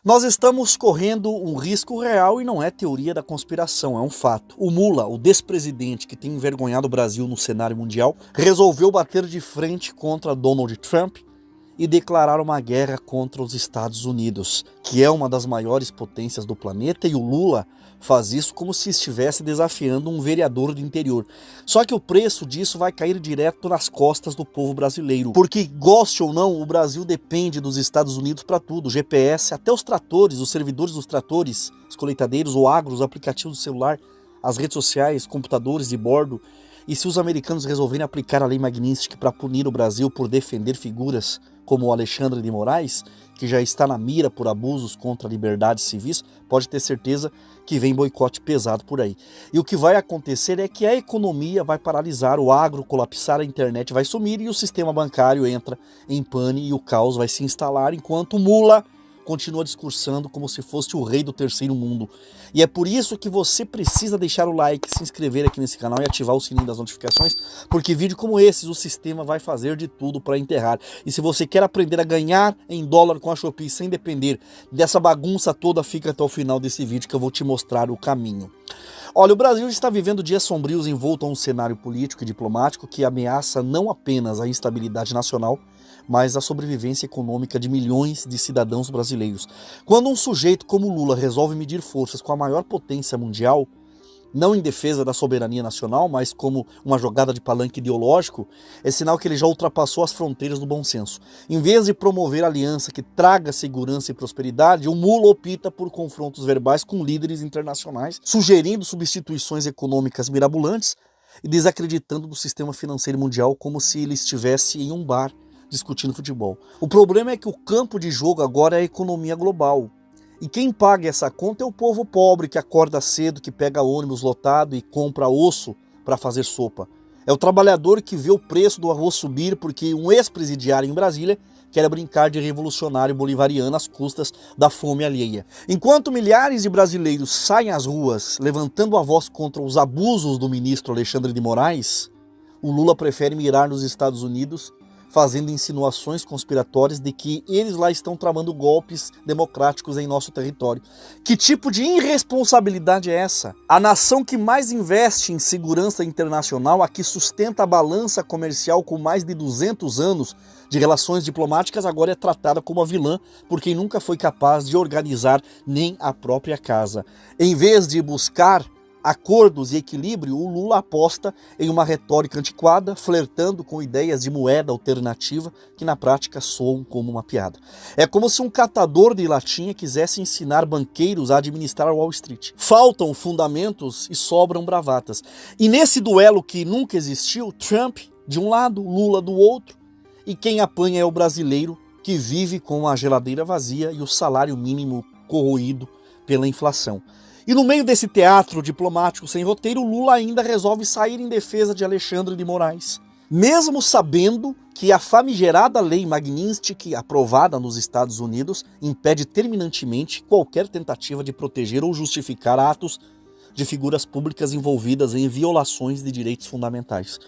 Nós estamos correndo um risco real e não é teoria da conspiração, é um fato. O Mula, o despresidente que tem envergonhado o Brasil no cenário mundial, resolveu bater de frente contra Donald Trump e declarar uma guerra contra os Estados Unidos, que é uma das maiores potências do planeta, e o Lula faz isso como se estivesse desafiando um vereador do interior. Só que o preço disso vai cair direto nas costas do povo brasileiro, porque, goste ou não, o Brasil depende dos Estados Unidos para tudo, GPS, até os tratores, os servidores dos tratores, os colheitadeiros, o agro, os aplicativos do celular, as redes sociais, computadores de bordo. E se os americanos resolverem aplicar a lei Magnitsky para punir o Brasil por defender figuras como o Alexandre de Moraes, que já está na mira por abusos contra liberdades civis, pode ter certeza que vem boicote pesado por aí. E o que vai acontecer é que a economia vai paralisar, o agro colapsar, a internet vai sumir e o sistema bancário entra em pane e o caos vai se instalar, enquanto o Mula continua discursando como se fosse o rei do terceiro mundo. E é por isso que você precisa deixar o like, se inscrever aqui nesse canal e ativar o sininho das notificações, porque vídeos como esses o sistema vai fazer de tudo para enterrar. E se você quer aprender a ganhar em dólar com a Shopee sem depender dessa bagunça toda, fica até o final desse vídeo que eu vou te mostrar o caminho. Olha, o Brasil está vivendo dias sombrios envolto a um cenário político e diplomático que ameaça não apenas a instabilidade nacional, mas a sobrevivência econômica de milhões de cidadãos brasileiros. Quando um sujeito como Lula resolve medir forças com a maior potência mundial, não em defesa da soberania nacional, mas como uma jogada de palanque ideológico, é sinal que ele já ultrapassou as fronteiras do bom senso. Em vez de promover aliança que traga segurança e prosperidade, o Mula opta por confrontos verbais com líderes internacionais, sugerindo substituições econômicas mirabolantes e desacreditando do sistema financeiro mundial como se ele estivesse em um bar discutindo futebol. O problema é que o campo de jogo agora é a economia global. E quem paga essa conta é o povo pobre que acorda cedo, que pega ônibus lotado e compra osso para fazer sopa. É o trabalhador que vê o preço do arroz subir porque um ex-presidiário em Brasília quer brincar de revolucionário bolivariano às custas da fome alheia. Enquanto milhares de brasileiros saem às ruas levantando a voz contra os abusos do ministro Alexandre de Moraes, o Lula prefere mirar nos Estados Unidos, fazendo insinuações conspiratórias de que eles lá estão tramando golpes democráticos em nosso território. Que tipo de irresponsabilidade é essa? A nação que mais investe em segurança internacional, a que sustenta a balança comercial com mais de 200 anos de relações diplomáticas, agora é tratada como a vilã por quem nunca foi capaz de organizar nem a própria casa. Em vez de buscar acordos e equilíbrio, o Lula aposta em uma retórica antiquada, flertando com ideias de moeda alternativa que na prática soam como uma piada. É como se um catador de latinha quisesse ensinar banqueiros a administrar Wall Street. Faltam fundamentos e sobram bravatas. E nesse duelo que nunca existiu, Trump de um lado, Lula do outro, e quem apanha é o brasileiro que vive com a geladeira vazia e o salário mínimo corroído pela inflação. E no meio desse teatro diplomático sem roteiro, Lula ainda resolve sair em defesa de Alexandre de Moraes. Mesmo sabendo que a famigerada lei Magnitsky, aprovada nos Estados Unidos, impede terminantemente qualquer tentativa de proteger ou justificar atos de figuras públicas envolvidas em violações de direitos fundamentais.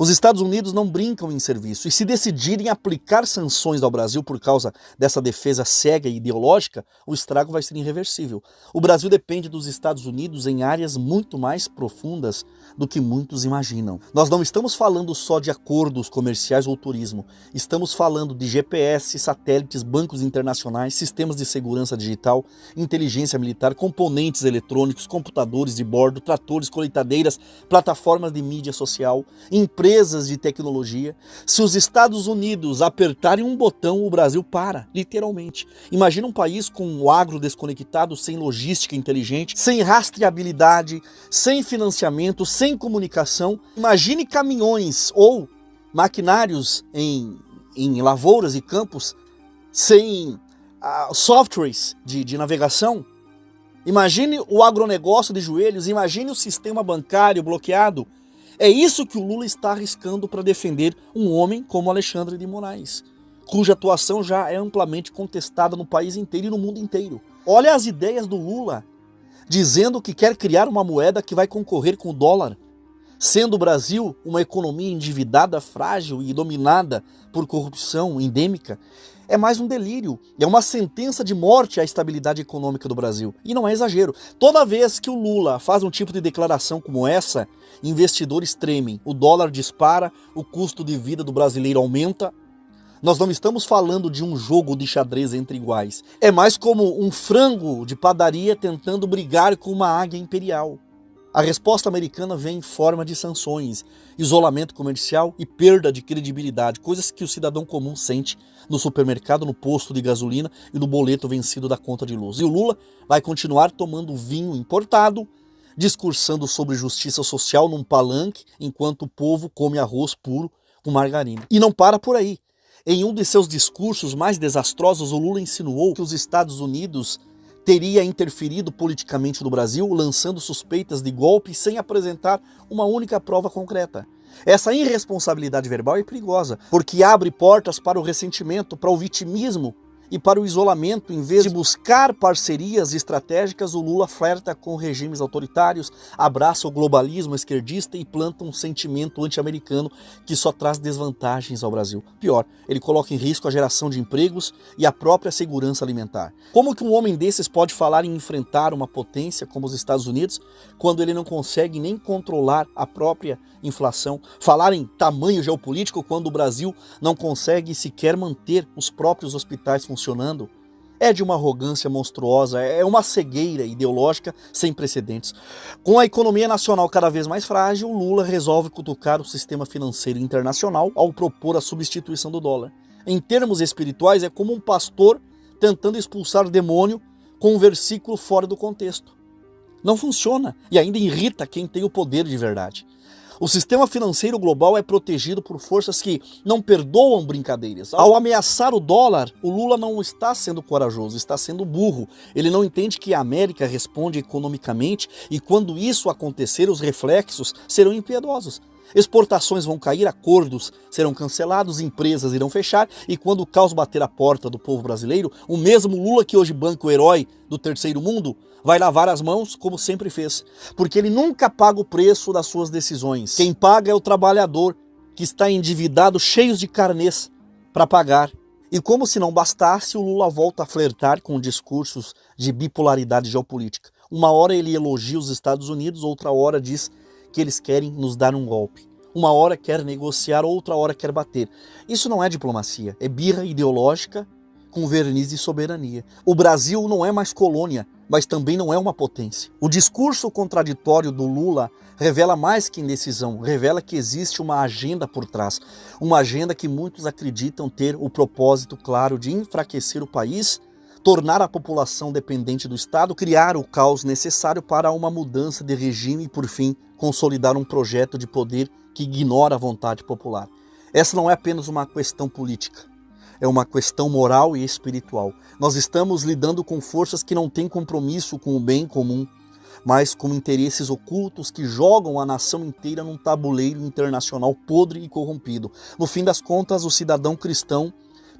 Os Estados Unidos não brincam em serviço, e se decidirem aplicar sanções ao Brasil por causa dessa defesa cega e ideológica, o estrago vai ser irreversível. O Brasil depende dos Estados Unidos em áreas muito mais profundas do que muitos imaginam. Nós não estamos falando só de acordos comerciais ou turismo, estamos falando de GPS, satélites, bancos internacionais, sistemas de segurança digital, inteligência militar, componentes eletrônicos, computadores de bordo, tratores, colheitadeiras, plataformas de mídia social, empresas de tecnologia. Se os Estados Unidos apertarem um botão, o Brasil para, literalmente. Imagina um país com o agro desconectado, sem logística inteligente, sem rastreabilidade, sem financiamento, sem comunicação. Imagine caminhões ou maquinários em lavouras e campos sem softwares de navegação. Imagine o agronegócio de joelhos, imagine o sistema bancário bloqueado. É isso que o Lula está arriscando para defender um homem como Alexandre de Moraes, cuja atuação já é amplamente contestada no país inteiro e no mundo inteiro. Olha as ideias do Lula, dizendo que quer criar uma moeda que vai concorrer com o dólar. Sendo o Brasil uma economia endividada, frágil e dominada por corrupção endêmica, é mais um delírio, é uma sentença de morte à estabilidade econômica do Brasil. E não é exagero. Toda vez que o Lula faz um tipo de declaração como essa, investidores tremem, o dólar dispara, o custo de vida do brasileiro aumenta. Nós não estamos falando de um jogo de xadrez entre iguais. É mais como um frango de padaria tentando brigar com uma águia imperial. A resposta americana vem em forma de sanções, isolamento comercial e perda de credibilidade, coisas que o cidadão comum sente no supermercado, no posto de gasolina e no boleto vencido da conta de luz. E o Lula vai continuar tomando vinho importado, discursando sobre justiça social num palanque, enquanto o povo come arroz puro com margarina. E não para por aí. Em um de seus discursos mais desastrosos, o Lula insinuou que os Estados Unidos teria interferido politicamente no Brasil, lançando suspeitas de golpe sem apresentar uma única prova concreta. Essa irresponsabilidade verbal é perigosa, porque abre portas para o ressentimento, para o vitimismo e para o isolamento. Em vez de buscar parcerias estratégicas, o Lula flerta com regimes autoritários, abraça o globalismo esquerdista e planta um sentimento anti-americano que só traz desvantagens ao Brasil. Pior, ele coloca em risco a geração de empregos e a própria segurança alimentar. Como que um homem desses pode falar em enfrentar uma potência como os Estados Unidos quando ele não consegue nem controlar a própria inflação? Falar em tamanho geopolítico quando o Brasil não consegue sequer manter os próprios hospitais funcionando? É de uma arrogância monstruosa, é uma cegueira ideológica sem precedentes. Com a economia nacional cada vez mais frágil, Lula resolve cutucar o sistema financeiro internacional ao propor a substituição do dólar. Em termos espirituais, é como um pastor tentando expulsar demônio com um versículo fora do contexto. Não funciona e ainda irrita quem tem o poder de verdade. O sistema financeiro global é protegido por forças que não perdoam brincadeiras. Ao ameaçar o dólar, o Lula não está sendo corajoso, está sendo burro. Ele não entende que a América responde economicamente e quando isso acontecer, os reflexos serão impiedosos. Exportações vão cair, acordos serão cancelados, empresas irão fechar e quando o caos bater a porta do povo brasileiro, o mesmo Lula que hoje banca o herói do terceiro mundo vai lavar as mãos como sempre fez, porque ele nunca paga o preço das suas decisões. Quem paga é o trabalhador que está endividado, cheios de carnês para pagar. E como se não bastasse, o Lula volta a flertar com discursos de bipolaridade geopolítica. Uma hora ele elogia os Estados Unidos, outra hora diz que eles querem nos dar um golpe. Uma hora quer negociar, outra hora quer bater. Isso não é diplomacia, é birra ideológica com verniz de soberania. O Brasil não é mais colônia, mas também não é uma potência. O discurso contraditório do Lula revela mais que indecisão, revela que existe uma agenda por trás. Uma agenda que muitos acreditam ter o propósito claro de enfraquecer o país, tornar a população dependente do Estado, criar o caos necessário para uma mudança de regime e, por fim, consolidar um projeto de poder que ignora a vontade popular. Essa não é apenas uma questão política, é uma questão moral e espiritual. Nós estamos lidando com forças que não têm compromisso com o bem comum, mas com interesses ocultos que jogam a nação inteira num tabuleiro internacional podre e corrompido. No fim das contas, o cidadão cristão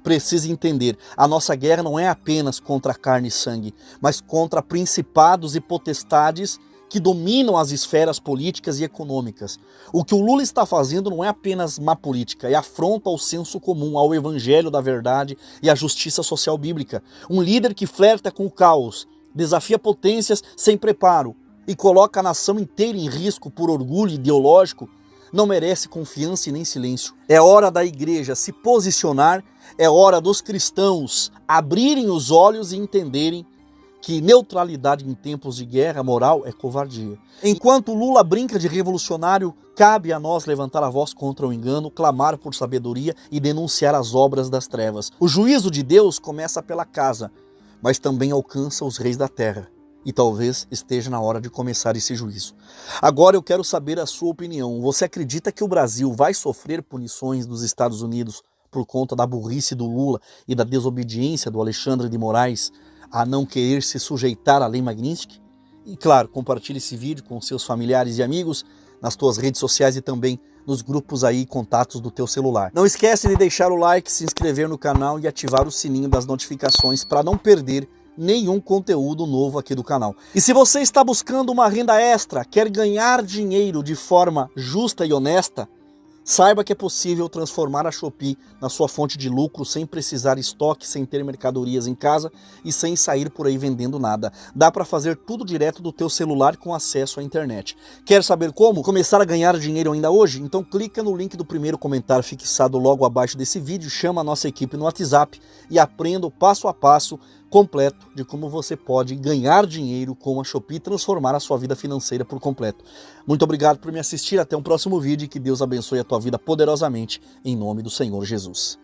precisa entender, a nossa guerra não é apenas contra carne e sangue, mas contra principados e potestades que dominam as esferas políticas e econômicas. O que o Lula está fazendo não é apenas má política, é afronta ao senso comum, ao evangelho da verdade e à justiça social bíblica. Um líder que flerta com o caos, desafia potências sem preparo e coloca a nação inteira em risco por orgulho ideológico, não merece confiança e nem silêncio. É hora da igreja se posicionar, é hora dos cristãos abrirem os olhos e entenderem que neutralidade em tempos de guerra moral é covardia. Enquanto Lula brinca de revolucionário, cabe a nós levantar a voz contra o engano, clamar por sabedoria e denunciar as obras das trevas. O juízo de Deus começa pela casa, mas também alcança os reis da terra. E talvez esteja na hora de começar esse juízo. Agora eu quero saber a sua opinião. Você acredita que o Brasil vai sofrer punições dos Estados Unidos por conta da burrice do Lula e da desobediência do Alexandre de Moraes a não querer se sujeitar à lei Magnitsky? E claro, compartilhe esse vídeo com seus familiares e amigos nas tuas redes sociais e também nos grupos aí, contatos do teu celular. Não esquece de deixar o like, se inscrever no canal e ativar o sininho das notificações para não perder nenhum conteúdo novo aqui do canal. E se você está buscando uma renda extra, quer ganhar dinheiro de forma justa e honesta, saiba que é possível transformar a Shopee na sua fonte de lucro sem precisar estoque, sem ter mercadorias em casa e sem sair por aí vendendo nada. Dá para fazer tudo direto do teu celular com acesso à internet. Quer saber como? Começar a ganhar dinheiro ainda hoje? Então clica no link do primeiro comentário fixado logo abaixo desse vídeo, chama a nossa equipe no WhatsApp e aprenda o passo a passo completo de como você pode ganhar dinheiro com a Shopee e transformar a sua vida financeira por completo. Muito obrigado por me assistir, até um próximo vídeo e que Deus abençoe a tua vida poderosamente, em nome do Senhor Jesus.